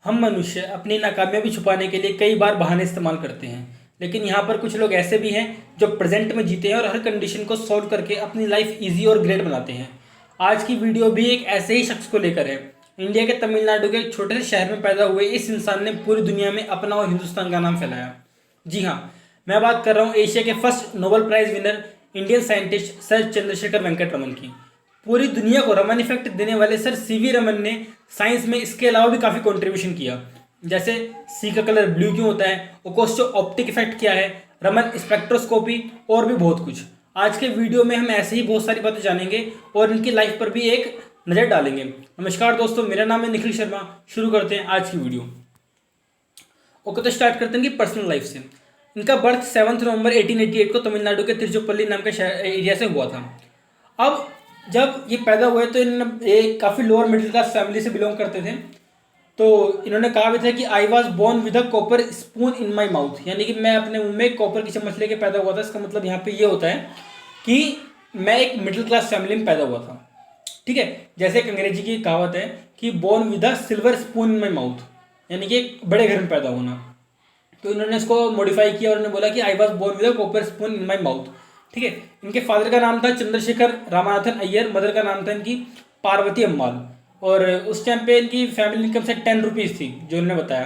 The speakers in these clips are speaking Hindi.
हम मनुष्य अपनी नाकामयाबी छुपाने के लिए कई बार बहाने इस्तेमाल करते हैं। लेकिन यहाँ पर कुछ लोग ऐसे भी हैं जो प्रेजेंट में जीते हैं और हर कंडीशन को सॉल्व करके अपनी लाइफ इजी और ग्रेट बनाते हैं। आज की वीडियो भी एक ऐसे ही शख्स को लेकर है। इंडिया के तमिलनाडु के एक छोटे से शहर में पैदा हुए इस इंसान ने पूरी दुनिया में अपना और हिंदुस्तान का नाम फैलाया। जी हाँ, मैं बात कर रहा हूँ एशिया के first Nobel prize winner Indian scientist sir Chandrashekhar Venkat Raman की। पूरी दुनिया को रमन इफेक्ट देने वाले सर सीवी रमन ने साइंस में इसके अलावा भी काफ़ी कंट्रीब्यूशन किया। जैसे सी का कलर ब्लू क्यों होता है, ओकोस्टो ऑप्टिक इफेक्ट क्या है, रमन स्पेक्ट्रोस्कोपी और भी बहुत कुछ। आज के वीडियो में हम ऐसे ही बहुत सारी बातें जानेंगे और इनकी लाइफ पर भी एक नज़र डालेंगे। नमस्कार दोस्तों, मेरा नाम है निखिल शर्मा। शुरू करते हैं आज की वीडियो। ओके, तो स्टार्ट करते हैं कि पर्सनल लाइफ से। इनका बर्थ 7 नवंबर 1888 को तमिलनाडु के तिरुचिरापल्ली नाम के एरिया से हुआ था। अब जब ये पैदा हुए तो ये काफ़ी लोअर मिडिल क्लास फैमिली से बिलोंग करते थे। तो इन्होंने कहा भी था कि I was born with a copper spoon in my mouth, यानी कि मैं अपने मुंह में कॉपर की चम्मच लेके पैदा हुआ था। इसका मतलब यहाँ पे ये होता है कि मैं एक मिडिल क्लास फैमिली में पैदा हुआ था। ठीक है, जैसे एक अंग्रेजी की कहावत है कि born with a silver spoon in my mouth, यानी कि एक बड़े घर में पैदा होना। तो इन्होंने इसको मॉडिफाई किया और उन्होंने बोला कि I was born with a copper spoon in my mouth. ठीक है, इनके फादर का नाम था चंद्रशेखर रामानाथन अय्यर, मदर का नाम था इनकी पार्वती अम्माल। और उस टाइम पे इनकी फैमिली इनकम से 10 रुपीज़ थी, जो इन्होंने बताया।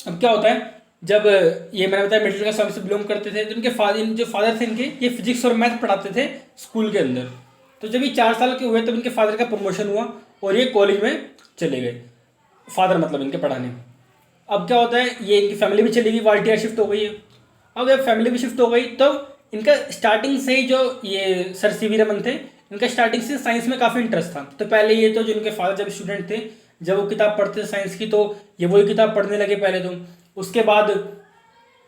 अब क्या होता है, जब ये मैंने बताया मिडिल क्लास फैमिली से बिलोंग करते थे, तो इनके फादर थे इनके, ये फिजिक्स और मैथ पढ़ाते थे स्कूल के अंदर। तो जब ये 4 साल के हुए तब इनके फादर का प्रमोशन हुआ और ये कॉलेज में चले गए। फादर मतलब इनके पढ़ाने। अब क्या होता है, ये इनकी फैमिली भी चली गई, वाल्टिया शिफ्ट हो गई है। अब जब फैमिली भी शिफ्ट हो गई तब इनका स्टार्टिंग से ही जो ये सर सीवी रमन थे, इनका स्टार्टिंग से साइंस में काफ़ी इंटरेस्ट था। तो पहले ये तो जो इनके फादर जब स्टूडेंट थे, जब वो किताब पढ़ते थे साइंस की, तो ये वही किताब पढ़ने लगे पहले। तो उसके बाद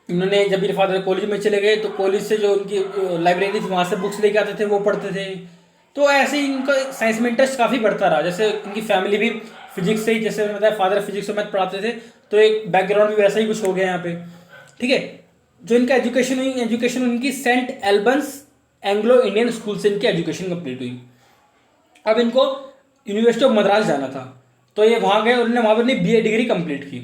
इन्होंने, जब मेरे फादर कॉलेज में चले गए तो कॉलेज से जो उनकी लाइब्रेरी थी वहाँ से बुक्स लेके आते थे, वो पढ़ते थे। तो ऐसे ही इनका साइंस में इंटरेस्ट काफ़ी बढ़ता रहा। जैसे इनकी फैमिली भी फिजिक्स से ही, जैसे मैंने बताया फादर फिजिक्स और मैथ पढ़ाते थे, तो एक बैकग्राउंड भी वैसा ही कुछ हो गया यहाँ पे। ठीक है, जो इनका एजुकेशन उनकी saint Albans Anglo Indian school से इनकी एजुकेशन कंप्लीट हुई। अब इनको यूनिवर्सिटी ऑफ मद्रास जाना था, तो ये वहाँ गए और उन्होंने वहाँ पर अपनी बीए डिग्री कंप्लीट की।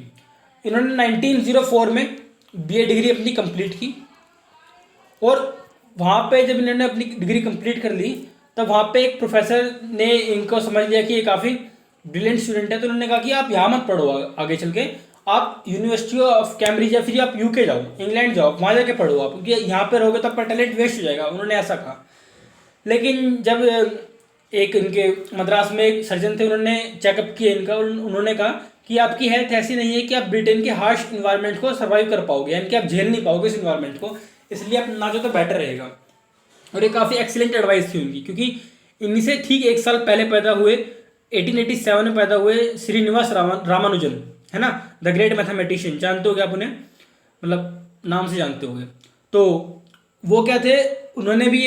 इन्होंने 1904 में बीए डिग्री अपनी कंप्लीट की और वहाँ पे जब इन्होंने अपनी डिग्री कंप्लीट कर ली तब वहाँ पे एक प्रोफेसर ने इनको समझ लिया कि ये काफ़ी ब्रिलियंट स्टूडेंट है। तो उन्होंने कहा कि आप यहाँ मत पढ़ो, आगे चल के आप यूनिवर्सिटी ऑफ कैम्ब्रिज या फिर आप यूके जाओ, इंग्लैंड जाओ, वहाँ जाके पढ़ो आप, क्योंकि यहाँ पे रहोगे तो आपका टैलेंट वेस्ट हो जाएगा। उन्होंने ऐसा कहा। लेकिन जब एक इनके मद्रास में एक सर्जन थे, उन्होंने चेकअप किया इनका और उन्होंने कहा कि आपकी हेल्थ ऐसी नहीं है कि आप ब्रिटेन के हार्श इन्वायरमेंट को सर्वाइव कर पाओगे, यानी कि आप झेल नहीं पाओगे इस इन्वायरमेंट को, इसलिए आप ना जो तो बेटर रहेगा। और ये काफ़ी एक्सीलेंट एडवाइस थी उनकी, क्योंकि इन्हीं से ठीक 1 साल पहले पैदा हुए 1887 में पैदा हुए श्रीनिवास रामानुजन, है ना, द ग्रेट मैथमेटिशियन। जानते हो क्या आप उन्हें, मतलब नाम से जानते होंगे। तो वो क्या थे, उन्होंने भी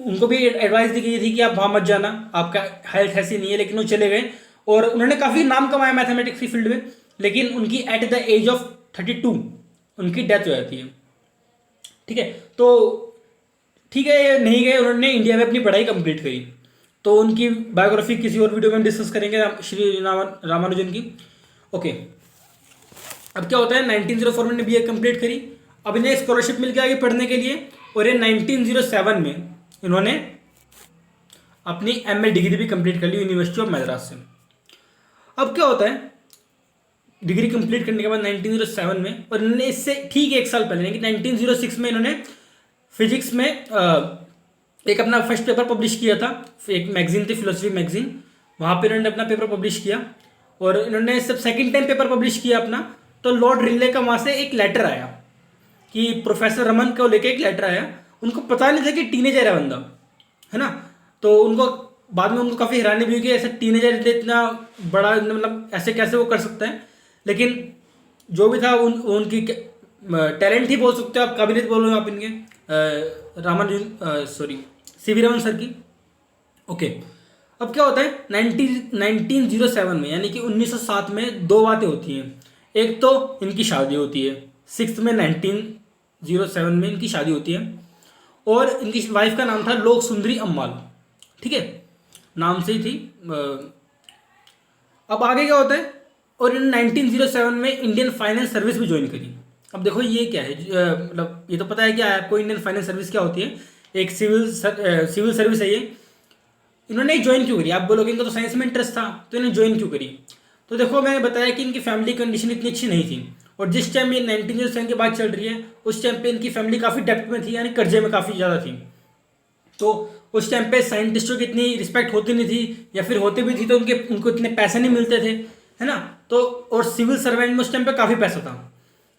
उनको भी एडवाइस दी गई थी कि आप वहाँ मत जाना, आपका हेल्थ ऐसी नहीं है। लेकिन वो चले गए और उन्होंने काफ़ी नाम कमाया मैथमेटिक्स की फील्ड में। लेकिन उनकी एट द एज ऑफ 32 उनकी डेथ हो जाती है। ठीक है, तो ठीक है, नहीं गए, उन्होंने इंडिया में अपनी पढ़ाई कंप्लीट करी। तो उनकी बायोग्राफी किसी और वीडियो में डिस्कस करेंगे, श्री रामानुजन की। ओके, अब क्या होता है, 1904 में बीए कंप्लीट करी। अब इन्हें स्कॉलरशिप मिल गया आगे पढ़ने के लिए और ये 1907 में इन्होंने अपनी एमए डिग्री भी कंप्लीट कर ली यूनिवर्सिटी ऑफ मद्रास से। अब क्या होता है, डिग्री कंप्लीट करने के बाद 1907 में, और इन्होंने इससे ठीक 1 साल पहले यानी कि 1906 में इन्होंने फिजिक्स में एक अपना फर्स्ट पेपर पब्लिश किया था। एक मैगजीन थी, फिलोसफी मैगजीन, वहाँ पे इन्होंने अपना पेपर पब्लिश किया। और इन्होंने सब सेकंड टाइम पेपर पब्लिश किया अपना, तो लॉर्ड रिले का वहाँ से एक लेटर आया कि प्रोफेसर रमन को लेके एक लेटर आया। उनको पता नहीं था कि टीनेजर है बंदा, है ना। तो उनको बाद में उनको काफ़ी हैरानी भी हुई कि ऐसा टीनेजर इतना बड़ा, मतलब ऐसे कैसे वो कर सकता है। लेकिन जो भी था उनकी टैलेंट ही बोल सकते हो आप, काबिलियत बोलो आप इनके Ramanujan, sorry CV Raman sir की। ओके, अब क्या होता है 1907 में, यानी कि 1907 में 2 बातें होती हैं। एक तो इनकी शादी होती है 6 में 1907 में इनकी शादी होती है, और इनकी वाइफ का नाम था लोक सुंदरी अम्माल। ठीक है, नाम से ही थी। अब आगे क्या होता है, और इन्होंने 1907 में इंडियन फाइनेंस सर्विस भी ज्वाइन करी। अब देखो ये क्या है, मतलब ये तो पता है क्या है आपको, इंडियन फाइनेंस सर्विस क्या होती है, एक सिविल सर्विस है ये। इन्होंने ज्वाइन क्यों करी? आप बोलोगे इनको तो साइंस में इंटरेस्ट था, तो इन्होंने ज्वाइन क्यों करी? तो देखो मैंने बताया कि इनकी फैमिली कंडीशन इतनी अच्छी नहीं थी, और जिस टाइम ये 1907 की बात चल रही है उस टाइम पे इनकी फैमिली काफ़ी डेप्थ में थी, यानी कर्जे में काफ़ी ज़्यादा थी। तो उस टाइम पे साइंटिस्टों की इतनी रिस्पेक्ट होती नहीं थी, या फिर होती भी थी तो उनको इतने पैसे नहीं मिलते थे, है ना। तो और सिविल सर्वेंट में उस टाइम पे काफ़ी पैसा था,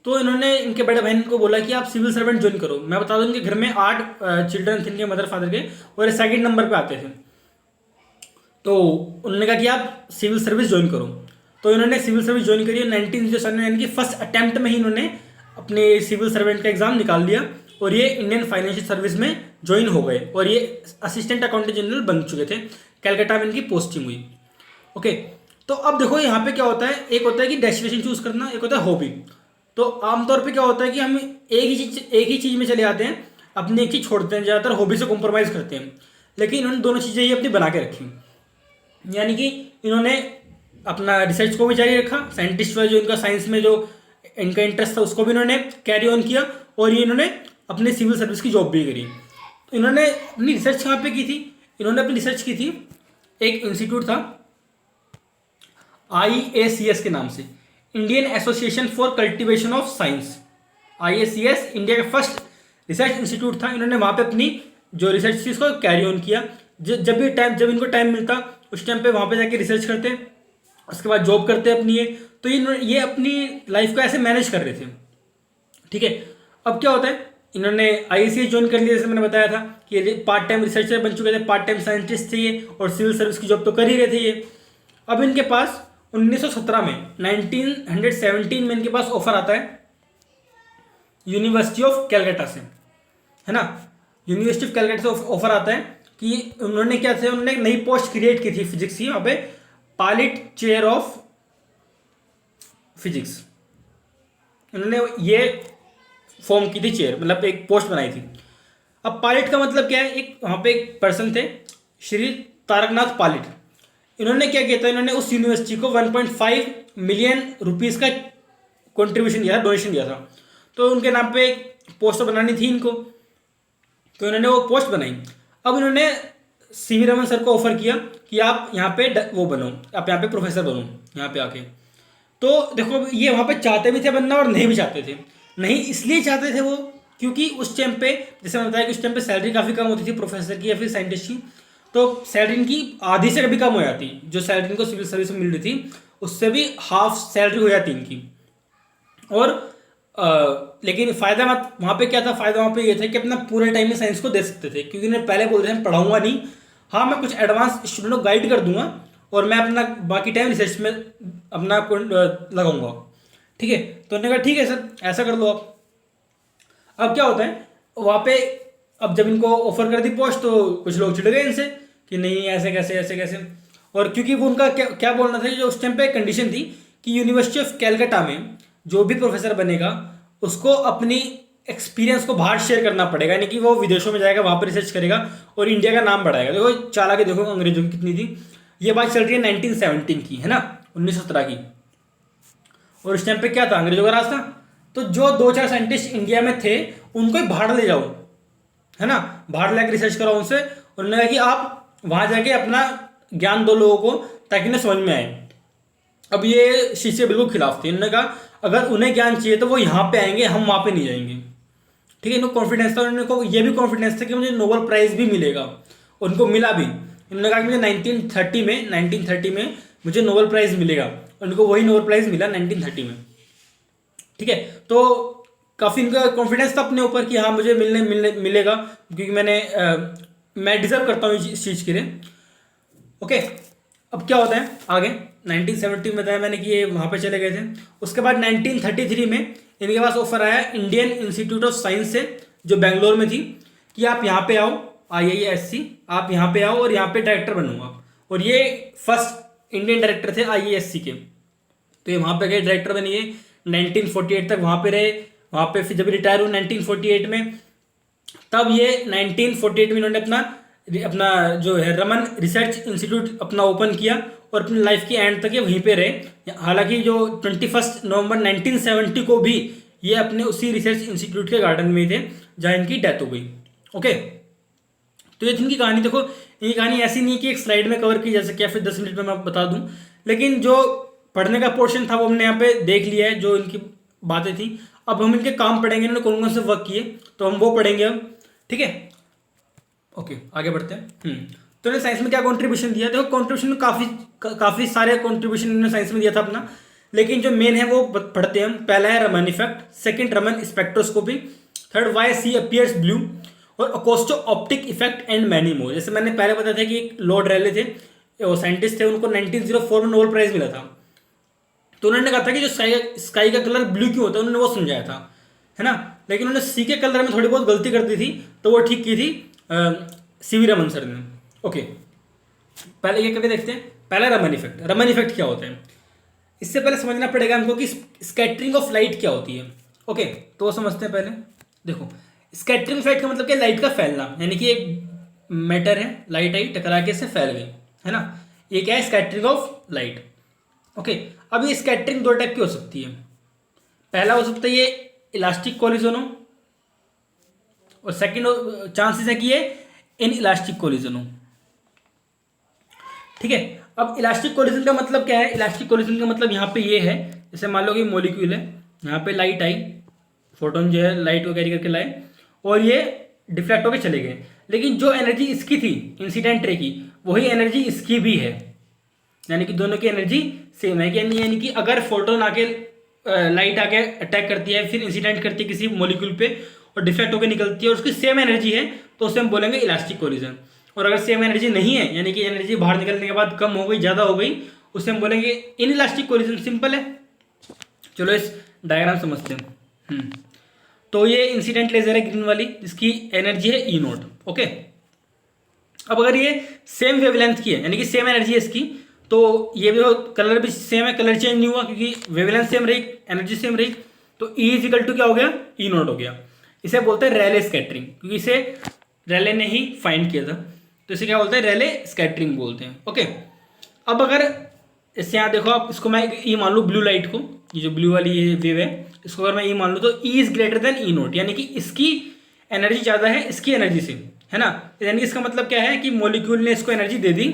तो इन्होंने इनके बड़े बहन को बोला कि आप सिविल सर्वेंट ज्वाइन करो। मैं बता दूं इनके घर में 8 चिल्ड्रन थे इनके मदर फादर के, और ये सेकंड नंबर पे आते थे। तो उन्होंने कहा कि आप सिविल सर्विस ज्वाइन करो, तो इन्होंने सिविल सर्विस ज्वाइन करी। 1907 में यानी कि फर्स्ट अटैम्प्ट में ही इन्होंने अपने सिविल सर्वेंट का एग्जाम निकाल लिया, और ये इंडियन फाइनेंशियल सर्विस में ज्वाइन हो गए, और ये असिस्टेंट अकाउंटेंट जनरल बन चुके थे। कलकत्ता में इनकी पोस्टिंग हुई। ओके, तो अब देखो यहाँ पे क्या होता है, एक होता है कि डेस्टिनेशन चूज करना, एक होता है हॉबी। तो आमतौर पे क्या होता है कि हम एक ही चीज़ में चले जाते हैं, अपनी एक चीज़ छोड़ते हैं, ज़्यादातर हॉबी से कॉम्प्रोमाइज़ करते हैं। लेकिन इन्होंने दोनों चीज़ें ही अपनी बना के रखी, यानी कि इन्होंने अपना रिसर्च को भी जारी रखा, साइंटिस्ट वाइज जो इनका साइंस में जो इनका इंटरेस्ट था उसको भी इन्होंने कैरी ऑन किया, और ये इन्होंने अपने सिविल सर्विस की जॉब भी करी। तो इन्होंने अपनी रिसर्च कहाँ पे की थी? इन्होंने अपनी रिसर्च की थी, एक इंस्टीट्यूट था IACS के नाम से, Indian association for cultivation of science. IACS India का फर्स्ट रिसर्च इंस्टीट्यूट था। इन्होंने वहाँ पे अपनी जो रिसर्च थी उसको कैरी ऑन किया। जब इनको टाइम मिलता उस टाइम पे वहाँ पे जाके रिसर्च करते, उसके बाद जॉब करते अपनी ये। तो ये अपनी लाइफ को ऐसे मैनेज कर रहे थे, ठीक है। अब क्या होता है, इन्होंने IACS ज्वाइन कर लिया, जैसे मैंने बताया था कि ये पार्ट टाइम रिसर्चर बन चुके थे, पार्ट टाइम साइंटिस्ट थे ये, और सिविल सर्विस की जॉब तो कर ही रहे थे ये। अब इनके पास 1917 में 1917 में इनके पास ऑफर आता है यूनिवर्सिटी ऑफ कैलकाटा से, है ना। यूनिवर्सिटी ऑफ कैलकाटा से ऑफर आता है कि उन्होंने क्या थे, उन्होंने एक नई पोस्ट क्रिएट की थी फिजिक्स की, वहाँ पे पायलट चेयर ऑफ फिजिक्स इन्होंने ये फॉर्म की थी, चेयर मतलब एक पोस्ट बनाई थी। अब पायलट का मतलब क्या है, एक वहाँ पे एक पर्सन थे श्री तारकनाथ पायलट। इन्होंने क्या किया था, इन्होंने उस यूनिवर्सिटी को 1.5 मिलियन रुपीज़ का कंट्रीब्यूशन दिया था, डोनेशन दिया था। तो उनके नाम पे एक पोस्ट बनानी थी इनको, तो इन्होंने वो पोस्ट बनाई। अब इन्होंने CV रमन सर को ऑफर किया कि आप यहाँ पे वो बनो, आप यहाँ पे प्रोफेसर बनो यहाँ पे आके। तो देखो ये वहाँ पे चाहते भी थे बनना और नहीं भी चाहते थे। नहीं इसलिए चाहते थे वो क्योंकि उस टाइम पे, जैसे मैंने बताया कि उस टाइम पे सैलरी काफ़ी कम होती थी प्रोफेसर की या फिर साइंटिस्ट की, तो सैलरी इनकी आधी से कभी कम हो जाती। जो सैलरी इनको सिविल सर्विस में मिल रही थी उससे भी हाफ सैलरी हो जाती इनकी। और लेकिन फ़ायदा मत वहाँ पे क्या था, फ़ायदा वहाँ पे ये था कि अपना पूरे टाइम में साइंस को दे सकते थे, क्योंकि उन्हें पहले बोल रहे थे पढ़ाऊंगा नहीं, हाँ मैं कुछ एडवांस स्टूडेंट को गाइड कर दूंगा और मैं अपना बाकी टाइम रिसर्च में अपना लगाऊंगा, ठीक है। तो उन्होंने कहा ठीक है सर ऐसा कर लो आप। अब क्या होता है वहाँ पे, अब जब इनको ऑफर कर दी पोस्ट तो कुछ लोग चिढ़ गए इनसे कि नहीं ऐसे कैसे। और क्योंकि वो उनका क्या बोलना था, जो उस टाइम पे कंडीशन थी कि यूनिवर्सिटी ऑफ कैलकाटा में जो भी प्रोफेसर बनेगा उसको अपनी एक्सपीरियंस को बाहर शेयर करना पड़ेगा, यानी कि वो विदेशों में जाएगा, वहाँ पर रिसर्च करेगा और इंडिया का नाम बढ़ाएगा। देखो चालाकी देखो अंग्रेजों की कितनी थी। ये बात चल रही है 1917 की, है ना, 1917 की। और उस टाइम पे क्या था, अंग्रेजों का राज था। तो जो 2-4 साइंटिस्ट इंडिया में थे उनको ही बाहर ले जाओ, है ना, बाहर लेकर रिसर्च कराओ उनसे। उन्होंने कहा कि आप वहाँ जाके अपना ज्ञान दो लोगों को ताकि उन्हें समझ में आए। अब ये शिष्य बिल्कुल खिलाफ थे। इन्होंने कहा अगर उन्हें ज्ञान चाहिए तो वो यहाँ पे आएंगे, हम वहाँ पे नहीं जाएंगे, ठीक है। इनको कॉन्फिडेंस था, उनको ये भी कॉन्फिडेंस था कि मुझे नोबेल प्राइज़ भी मिलेगा, उनको मिला भी। उन्होंने कहा कि मुझे 1930 में मुझे नोबेल प्राइज़ मिलेगा, उनको वही नोबेल प्राइज़ मिला 1930 में, ठीक है। तो काफ़ी इनका कॉन्फिडेंस था अपने ऊपर कि हाँ मुझे मिलेगा, क्योंकि मैं डिजर्व करता हूँ इस चीज़ के लिए। ओके, अब क्या होता है आगे, 1970 में बताया मैंने कि ये वहाँ पे चले गए थे। उसके बाद 1933 में इनके पास ऑफर आया इंडियन इंस्टीट्यूट ऑफ साइंस से, जो बेंगलोर में थी, कि आप यहाँ पे आओ, IISc आप यहाँ पे आओ और यहाँ पे डायरेक्टर बनूंगा। और ये फर्स्ट इंडियन डायरेक्टर थे IISc के। तो ये वहाँ पे गए, डायरेक्टर बनिए, 1948 तक वहाँ पे रहे। वहाँ पे फिर जब रिटायर हुए 1948 में, तब ये 1948 में इन्होंने अपना जो है रमन रिसर्च इंस्टीट्यूट अपना ओपन किया और अपनी लाइफ की एंड तक ये वहीं पे रहे। हालांकि जो 21 नवंबर 1970 को भी ये अपने उसी रिसर्च इंस्टीट्यूट के गार्डन में थे जहाँ इनकी डेथ हो गई। ओके, तो ये थी इनकी कहानी। देखो ये कहानी ऐसी नहीं कि एक स्लाइड में कवर की जा सके या फिर 10 मिनट में मैं बता दूं, लेकिन जो पढ़ने का पोर्शन था वो हमने यहाँ पे देख लिया है, जो इनकी बातें थी। अब हम इनके काम पढ़ेंगे, इन्होंने कौन कौन से वर्क किए तो हम वो पढ़ेंगे अब, ठीक है। ओके, आगे बढ़ते हैं। तो इन्होंने साइंस में क्या कंट्रीब्यूशन दिया? देखो कंट्रीब्यूशन में काफ़ी सारे कंट्रीब्यूशन इन्होंने साइंस में दिया था अपना, लेकिन जो मेन है वो पढ़ते हैं हम। पहला है Raman effect, second Raman spectroscopy, third why sea appears blue, और acousto optic effect and many more. जैसे मैंने पहले बताया था कि एक लॉर्ड रैले थे, वो साइंटिस्ट थे, उनको 1904 में नोबेल प्राइज मिला था। तो उन्होंने कहा था कि जो स्काई का कलर ब्लू क्यों होता है, उन्होंने वो समझाया था, है ना। लेकिन उन्होंने सी के कलर में थोड़ी बहुत गलती कर दी थी, तो वो ठीक की थी सीवी रमन सर ने। ओके, पहले ये करके देखते हैं। पहला रमन इफेक्ट। रमन इफेक्ट क्या होता है? इससे पहले समझना पड़ेगा हमको कि स्कैटरिंग ऑफ लाइट क्या होती है। ओके, तो वो समझते हैं पहले। देखो स्कैटरिंग ऑफ लाइट का मतलब क्या? लाइट का फैलना, यानी कि एक मैटर है, लाइट आई टकरा के से फैल गई, है ना। ये क्या है? Scattering of light. ओके, अब ये स्कैटरिंग दो टाइप की हो सकती है। पहला हो सकता है ये इलास्टिक कोलिजन हो, और सेकंड चांसेस है कि ये इन इलास्टिक कोलिजन हो, ठीक है। अब इलास्टिक कोलिजन का मतलब क्या है? इलास्टिक कोलिजन का मतलब यहाँ पे ये है, जैसे मान लो कि मॉलिक्यूल है, यहाँ पे लाइट आई, फोटोन जो है लाइट को कैरी करके लाए और ये डिफ्लेक्ट होकर चले गए, लेकिन जो एनर्जी इसकी थी इंसिडेंट रे की, वही एनर्जी इसकी भी है, यानी कि दोनों की एनर्जी सेम है। यानी कि अगर फोटोन आके लाइट आके अटैक करती है, फिर इंसिडेंट करती है किसी मॉलिक्यूल पे और डिफ्लेक्ट होकर निकलती है और उसकी सेम एनर्जी है, तो उसे हम बोलेंगे इलास्टिक कोलिजन। और अगर सेम एनर्जी नहीं है, यानी कि एनर्जी बाहर निकलने के बाद कम हो गई, ज़्यादा हो गई, उसे हम बोलेंगे इन इलास्टिक कोलिजन। सिंपल है। चलो इस डायग्राम समझते हैं। तो ये इंसिडेंट लेजर है ग्रीन वाली, जिसकी एनर्जी है ई नोट। ओके, अब अगर ये सेम वेवलेंथ की है, यानी कि सेम एनर्जी है इसकी, तो ये भी कलर भी सेम है, कलर चेंज नहीं हुआ क्योंकि वेवलेंथ सेम रही, एनर्जी सेम रही, तो ई इज इक्वल टू क्या हो गया? ई नोट हो गया। इसे बोलते हैं रैले स्कैटरिंग, क्योंकि इसे रैले ने ही फाइंड किया था, तो इसे क्या बोलते हैं? रैले स्कैटरिंग बोलते हैं। ओके, अब अगर इससे यहाँ देखो आप, इसको मैं ई मान लूँ ब्लू लाइट को, ये जो ब्लू वाली ये वेव है, इसको अगर मैं ई मान लूँ तो E is greater than E note, यानी कि इसकी एनर्जी ज़्यादा है इसकी एनर्जी से, है ना। यानी इसका मतलब क्या है कि मॉलिक्यूल ने इसको एनर्जी दे दी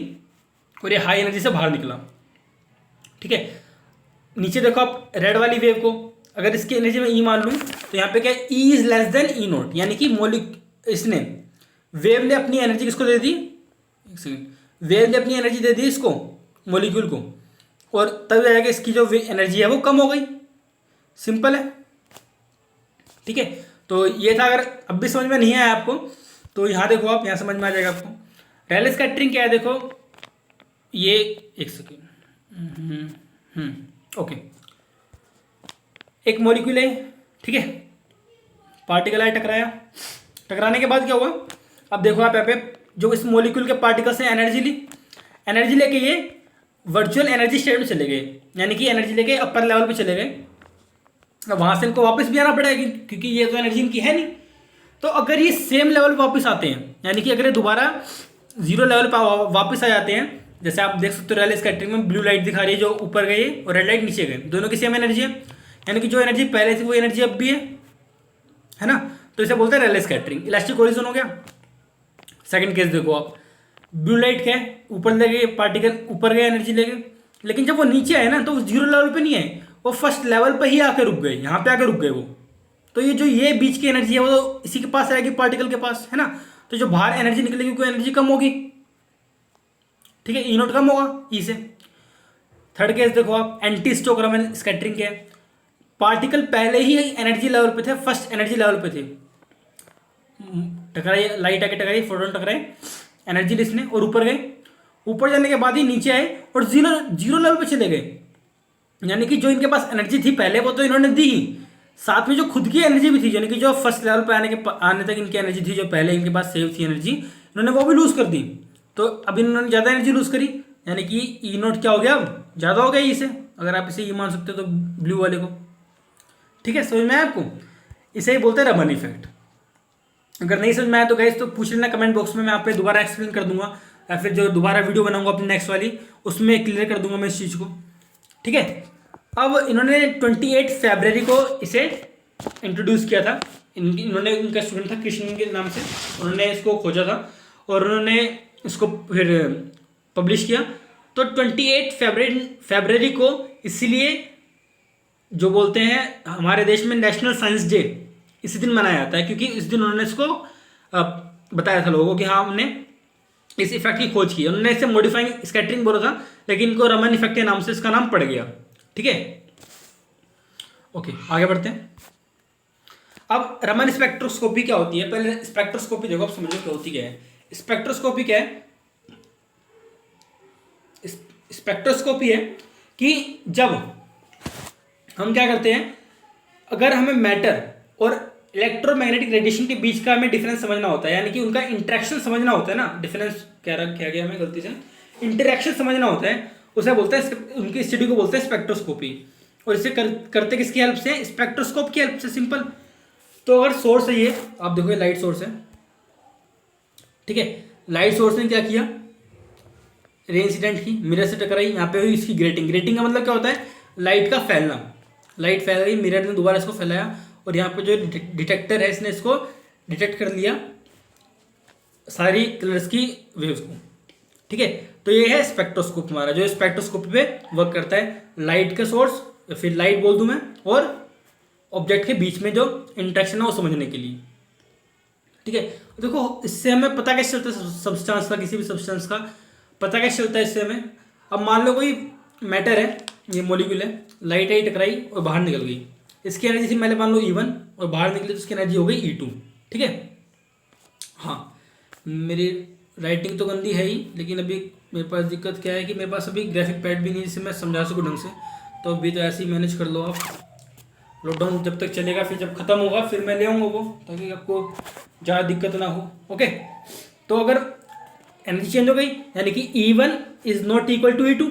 और ये हाई एनर्जी से बाहर निकला, ठीक है। नीचे देखो आप रेड वाली वेव को, अगर इसकी एनर्जी में ई मान लूँ तो यहाँ पे क्या है? E is less than E note, यानी कि इसने वेव ने अपनी एनर्जी किसको दे दी? एक सेकेंड, वेव ने अपनी एनर्जी दे दी इसको मॉलिक्यूल को, और तब जाएगा इसकी जो एनर्जी है वो कम हो गई। सिंपल है, ठीक है। तो ये था। अगर अब भी समझ में नहीं आया आपको तो यहाँ देखो आप, यहाँ समझ में आ जाएगा आपको। रैले स्कैटरिंग क्या है? देखो ये एक सेकेंड, ओके, एक मॉलिक्यूल है, ठीक है, पार्टिकल है, टकराया, टकराने के बाद क्या हुआ? अब देखो आप यहाँ पे जो इस मॉलिक्यूल के पार्टिकल्स ने एनर्जी ली, एनर्जी लेके ये वर्चुअल एनर्जी स्टेट में चले गए, यानी कि एनर्जी लेके अपर लेवल पे चले गए। अब वहाँ से इनको वापस भी आना पड़ेगा क्योंकि ये तो एनर्जी इनकी है नहीं। तो अगर ये सेम लेवल पे वापस आते हैं, यानी कि अगर ये दोबारा जीरो लेवल पर वापस आ जाते हैं, जैसे आप देख सकते हो रैले स्कैटरिंग में ब्लू लाइट दिखा रही है जो ऊपर गई और रेड लाइट नीचे गई, दोनों की सेम एनर्जी है, यानी कि जो एनर्जी पहले थी वो एनर्जी अब भी है ना। तो इसे बोलते हैं रैले स्कैटरिंग। इलास्टिक कोलिजन हो गया। सेकंड केस देखो आप, ब्लू लाइट क्या है? ऊपर ले गए पार्टिकल, ऊपर गए एनर्जी ले गए, लेकिन जब वो नीचे आए ना तो वो जीरो लेवल पे नहीं आए, वो फर्स्ट लेवल पे ही आके रुक गए, यहाँ पे आके रुक गए वो। तो ये जो ये बीच की एनर्जी है वो तो इसी के पास रहेगी, पार्टिकल के पास, है ना। तो जो बाहर एनर्जी निकलेगी कोई एनर्जी कम होगी, ठीक है, ई नोट कम होगा ई से। थर्ड केस देखो आप, एंटी स्टोक रमन स्कैटरिंग क्या है? पार्टिकल पहले ही एनर्जी लेवल पे थे, फर्स्ट एनर्जी लेवल पे थे, टकराई, लाइट आके टकराई, फोटोन टकराए, एनर्जी लिस्ट ने, और ऊपर गए, ऊपर जाने के बाद ही नीचे आए और जीरो लेवल पे चले गए, यानी कि जो इनके पास एनर्जी थी पहले वो तो इन्होंने दी ही, साथ में जो खुद की एनर्जी भी थी, यानी कि जो फर्स्ट लेवल पे आने तक इनकी एनर्जी थी, जो पहले इनके पास सेव थी एनर्जी, इन्होंने वो भी लूज कर दी। तो अब इन्होंने ज़्यादा एनर्जी लूज करी, यानी कि ई नोट क्या हो गया? अब ज़्यादा हो गया ई से, अगर आप इसे ई मान सकते हो तो ब्लू वाले को, ठीक है। समझ में आया आपको? इसे ही बोलते हैं रमन इफेक्ट। अगर नहीं समझ में आया तो गाइस तो पूछ लेना कमेंट बॉक्स में, मैं आप पे दोबारा एक्सप्लेन कर दूंगा। या फिर जो दोबारा वीडियो बनाऊंगा अपनी नेक्स्ट वाली उसमें क्लियर कर दूंगा मैं इस चीज़ को। ठीक है, अब इन्होंने 28 फरवरी को इसे इंट्रोड्यूस किया था। इन्होंने, इनका स्टूडेंट था कृष्ण के नाम से, उन्होंने इसको खोजा था और उन्होंने इसको फिर पब्लिश किया। तो 28 फरवरी को इसीलिए जो बोलते हैं हमारे देश में नेशनल साइंस डे इसी दिन मनाया जाता है, क्योंकि इस दिन उन्होंने इसको बताया था लोगों को कि हाँ हमने इस इफेक्ट की खोज की। उन्होंने इसे मॉडिफाइंग स्कैटरिंग बोला था, लेकिन इनको रमन इफेक्ट के नाम से इसका नाम पड़ गया। ठीक है, ओके आगे बढ़ते हैं। अब रमन स्पेक्ट्रोस्कोपी क्या होती है, पहले स्पेक्ट्रोस्कोपी देखो, आप समझो क्या होती क्या है। स्पेक्ट्रोस्कोपी क्या है? स्पेक्ट्रोस्कोपी है कि जब हम क्या करते हैं, अगर हमें मैटर और इलेक्ट्रोमैग्नेटिक रेडिएशन के बीच का हमें डिफरेंस समझना होता है, यानी कि उनका इंटरेक्शन समझना होता है ना, डिफरेंस क्या गया हमें गलती से, इंटरेक्शन समझना होता है, उसे बोलते हैं, उनकी स्टडी को बोलते हैं स्पेक्ट्रोस्कोपी। और इसे करते किसकी हेल्प से? स्पेक्ट्रोस्कोप की हेल्प से। सिंपल। तो अगर सोर्स है ये, आप देखो ये लाइट सोर्स है, ठीक है, लाइट सोर्स ने क्या किया, रे इंसिडेंट की, मिरर से टकराई, यहाँ पे हुई इसकी ग्रेटिंग। ग्रेटिंग का मतलब क्या होता है? लाइट का फैलना। लाइट फैल गई, मिरर ने दोबारा इसको फैलाया और यहाँ पे जो डिटेक्टर है इसने इसको डिटेक्ट कर लिया सारी कलर्स की वेव्स को। ठीक है, तो ये है स्पेक्ट्रोस्कोप हमारा, जो स्पेक्ट्रोस्कोप पे वर्क करता है। लाइट का सोर्स या फिर लाइट बोल दूं मैं, और ऑब्जेक्ट के बीच में जो इंटरेक्शन है वो समझने के लिए। ठीक है, देखो इससे हमें पता कैसे चलता है सब्सटेंस का, किसी भी सब्सटेंस का पता कैसे चलता है इससे हमें। अब मान लो कोई मैटर है, ये मॉलिक्यूल है, लाइट आई टकराई और बाहर निकल गई, इसकी एनर्जी थी पहले मान लो E1 और बाहर निकली तो इसकी एनर्जी हो गई E2। ठीक है, हाँ मेरी राइटिंग तो गंदी है ही, लेकिन अभी मेरे पास दिक्कत क्या है कि मेरे पास अभी ग्राफिक पैड भी नहीं जिससे मैं समझा सकूँ ढंग से, तो अभी तो ऐसे ही मैनेज कर लो आप। लॉकडाउन जब तक चलेगा, फिर जब खत्म होगा फिर मैं ले आऊँगा वो, ताकि आपको ज़्यादा दिक्कत ना हो। ओके, तो अगर एनर्जी चेंज हो गई यानी कि E1 is not equal to E2,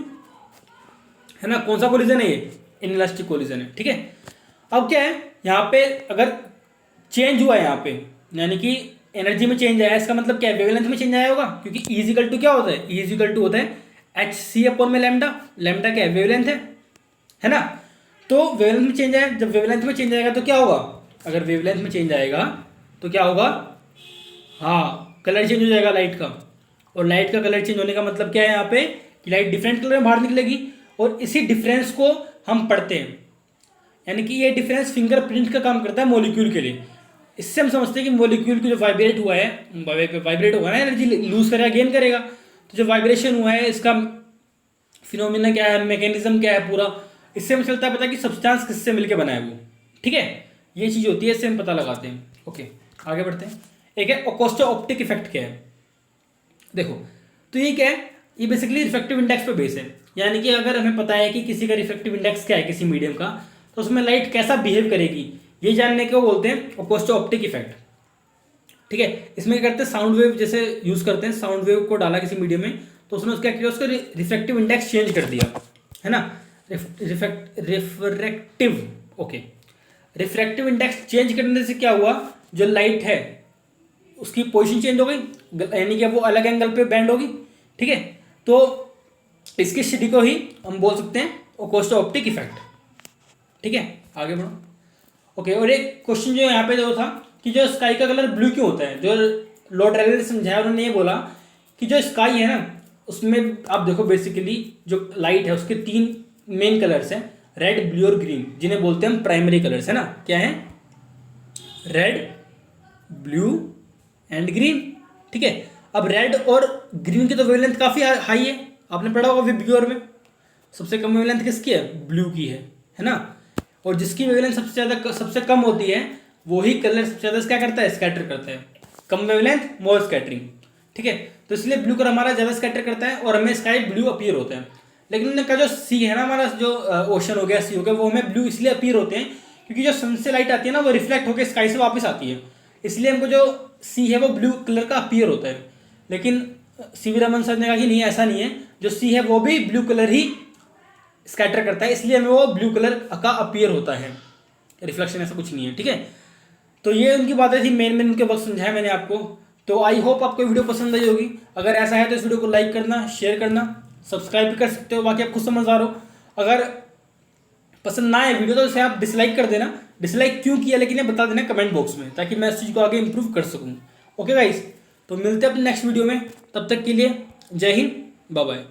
है ना। कौन सा कोलिजन है ये? इनइलास्टिक कोलिजन है। ठीक है, अब क्या है यहाँ पे, अगर चेंज हुआ है यहाँ पे यानी कि एनर्जी में चेंज आया, इसका मतलब क्या है? वेवलेंथ में चेंज आया होगा, क्योंकि E इजिकल टू क्या होता है? E इजिकल टू होता है hc अपॉन में लैम्डा। लैम्डा क्या है? वेवलेंथ है ना। तो वेवलेंथ में चेंज आया, जब वेवलेंथ में चेंज आएगा तो क्या होगा? अगर वेवलेंथ में चेंज आएगा तो क्या होगा? हाँ, कलर चेंज हो जाएगा लाइट का, और लाइट का कलर चेंज होने का मतलब क्या है यहाँ पे कि लाइट डिफरेंट कलर में बाहर निकलेगी, और इसी डिफरेंस को हम पढ़ते हैं, यानी कि ये डिफरेंस फिंगरप्रिंट का काम करता है मॉलिक्यूल के लिए। इससे हम समझते हैं कि मॉलिक्यूल को जो वाइब्रेट हुआ है, वाइब्रेट होगा ना, एनर्जी लूज करेगा गेन करेगा, तो जो वाइब्रेशन हुआ है इसका फिनोमिना क्या है, मैकेनिज्म क्या है पूरा, इससे हमें चलता है पता कि सब्सटेंस किससे मिलकर बना है वो। ठीक है, ये चीज़ होती है, इससे हम पता लगाते हैं। ओके आगे बढ़ते हैं। एक है अकोस्टो ऑप्टिक इफेक्ट। क्या है देखो, तो ये क्या है, ये बेसिकली रिफ्रैक्टिव इंडेक्स पे बेस है, यानी कि अगर हमें पता है कि किसी का रिफ्रैक्टिव इंडेक्स क्या है किसी मीडियम का, तो उसमें लाइट कैसा बिहेव करेगी, ये जानने को बोलते हैं अकोस्टो ऑप्टिक इफेक्ट। ठीक है, इसमें क्या करते हैं, साउंड वेव जैसे यूज करते हैं, साउंड वेव को डाला किसी मीडियम में, तो उसने क्या किया, उसका रिफ्रैक्टिव इंडेक्स चेंज कर दिया, है ना। Refractive okay, refractive index change करने से क्या हुआ, जो लाइट है उसकी पोजीशन चेंज हो गई, यानी कि वो अलग एंगल पे बैंड होगी। ठीक है, तो इसकी स्टडी को ही हम बोल सकते हैं अकोस्टो ऑप्टिक इफेक्ट। ठीक है, आगे बढ़ो। ओके, और एक क्वेश्चन जो यहाँ पे जो था कि जो स्काई का कलर ब्लू क्यों होता है, जो लॉर्ड रेले ने समझाया, उन्होंने ये बोला कि जो स्काई है ना, उसमें आप देखो बेसिकली जो लाइट है उसके 3 मेन कलर्स हैं, रेड, ब्लू और ग्रीन, जिन्हें बोलते हैं हम प्राइमरी कलर्स, है ना। क्या है? Red, blue and green. ठीक है, अब रेड और ग्रीन की तो वेवलेंथ काफ़ी हाई है, आपने पढ़ा होगा विब्यूअर में। सबसे कम वेवलेंथ किसकी है? ब्लू की है ना। और जिसकी वेवलेंथ सबसे कम होती है वही कलर सबसे ज़्यादा क्या करता है? स्कैटर करता है। कम वेवलेंथ मोर स्कैटरिंग। ठीक है, तो इसलिए ब्लू कलर हमारा ज़्यादा स्कैटर करता है और हमें स्काई ब्लू अपीयर होता है। लेकिन उनका जो सी है ना, हमारा जो ओशन हो गया, सी हो गया, वो हमें ब्लू इसलिए अपीयर होते हैं क्योंकि जो सन से लाइट आती है ना, वो रिफ्लेक्ट होकर स्काई से वापस आती है, इसलिए हमको जो सी है वो ब्लू कलर का अपीयर होता है। लेकिन सीवी रमन सर ने कहा कि नहीं, ऐसा नहीं है, जो सी है वो भी ब्लू कलर ही स्कैटर करता है, इसलिए हमें वो ब्लू कलर का अपीयर होता है, रिफ्लेक्शन ऐसा कुछ नहीं है। ठीक है, तो ये उनकी बातें थी, मेन उनके वक्त समझाया मैंने आपको। तो आई होप आपको वीडियो पसंद आई होगी। अगर ऐसा है तो इस वीडियो को लाइक करना, शेयर करना, सब्सक्राइब भी कर सकते हो। बाकी आप खुद समझदार हो। अगर पसंद ना आए वीडियो तो इसे आप डिसलाइक कर देना। डिसलाइक क्यों किया लेकिन ये बता देना कमेंट बॉक्स में, ताकि मैं इस चीज़ को आगे इंप्रूव कर सकूँ। ओके गाइस, तो मिलते हैं अपने नेक्स्ट वीडियो में। तब तक के लिए जय हिंद, बाय बाय।